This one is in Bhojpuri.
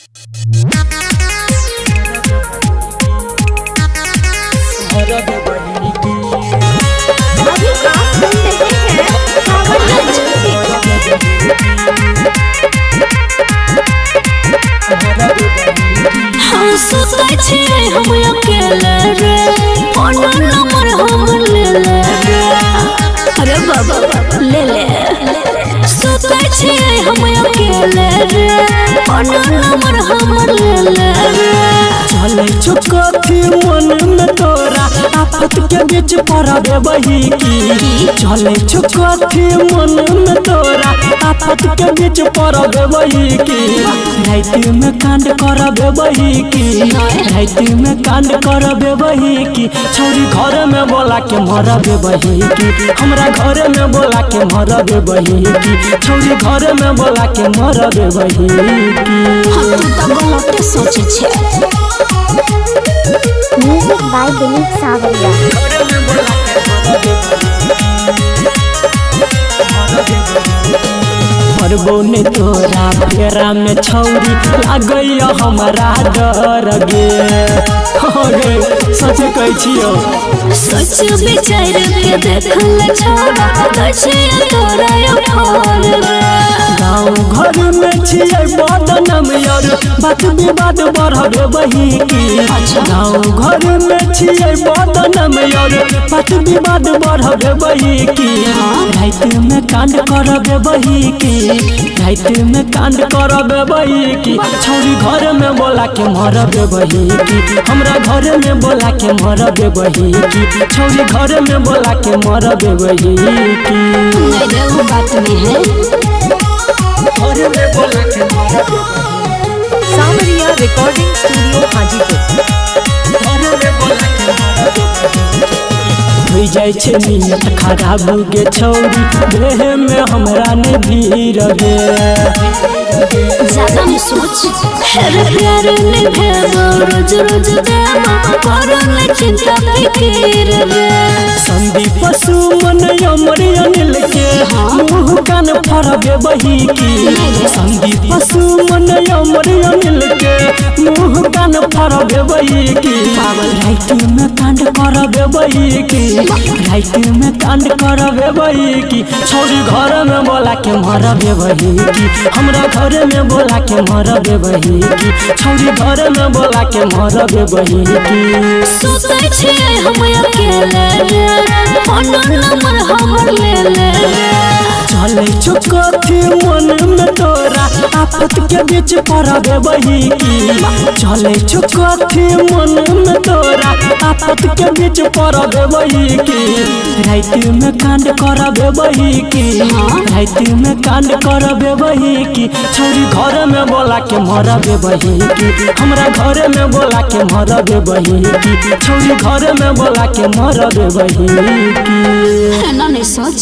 हम अकेले रे फोन नंबर हम ले ले रे। अरे बाबा ले ले सोते छे हम अकेले रे फोन नंबर हम ले ले रे। चले चुकथी मन में तोरा आफत के बीच पड़े बही की। चले चुकथी मन में तोरा आफत के बीच पड़े बही की। रात में कांड करबे बही की। रात में कांड करबे बही की। छौरी घर में बोला के मरबे बही की। हमरा घर में बोला के मरबे बही की। छौरी घर में बोला के मरबे बही की। हम तो गलत सोचे छे। म्यूजिक बाय दिलीप सावरिया। परबो ने तोरा फेरा में छौरी लागैया हमारा डर गे। सच कहै छियो सच विचार के देखल छोड़ा कछे तोरा फोन गाँव घर में छियै बदनाम यार बात विवाद बढ़बे बही की। गाँव घर में छियै बदनाम यार बात विवाद बढ़बे बही की। रात में कांड करबे बही की। रात में कांड करबे बही की। छौरी घर में बोला के मरबे बही की। हमरा घर में बोला के मरबे बही की। छौरी घर में बोला के मरबे बही की। मेरे बात में है घर में बोला के मरबे सावरिया रिकॉर्डिंग स्टूडियो हाजीपुर। हो जाए छे नियत खराब गे छौरी देह में हमरा ने भीड़ गे। ज्यादा नहीं सोच हेरे प्यार ने भेबो रोज रोज देबो करो न चिंता फिकीर रे। संदीप सुमन अमर अनिल के मुँह कान फरबे बही की। संदीप सुमन अमर अनिल के मुँह कान फरबे बही की। रात में कांड करबे बही की। रात में कांड करबे बही की। छौरी घर में बोला के मरबे बही की। हमरा घर में बोला के मरबे बही की। छौरी घर में बोला के मरबे बही की। सोते छे हम अकेले रे फोन नंबर हम ले ले रे। चले चुकथी मन में तोरा आफत के बीच पड़े बही की। चले चुकथी मन में तोरा आफत के बीच पड़े बही की। रात में कांड करबे बही की। रात में कांड करबे बही की। छौरी घर में बोला के मरबे बही की। हमरा घर में बोला के मरबे बही की। छौरी घर में बोला के मरबे बही की। है ना नहीं सोच।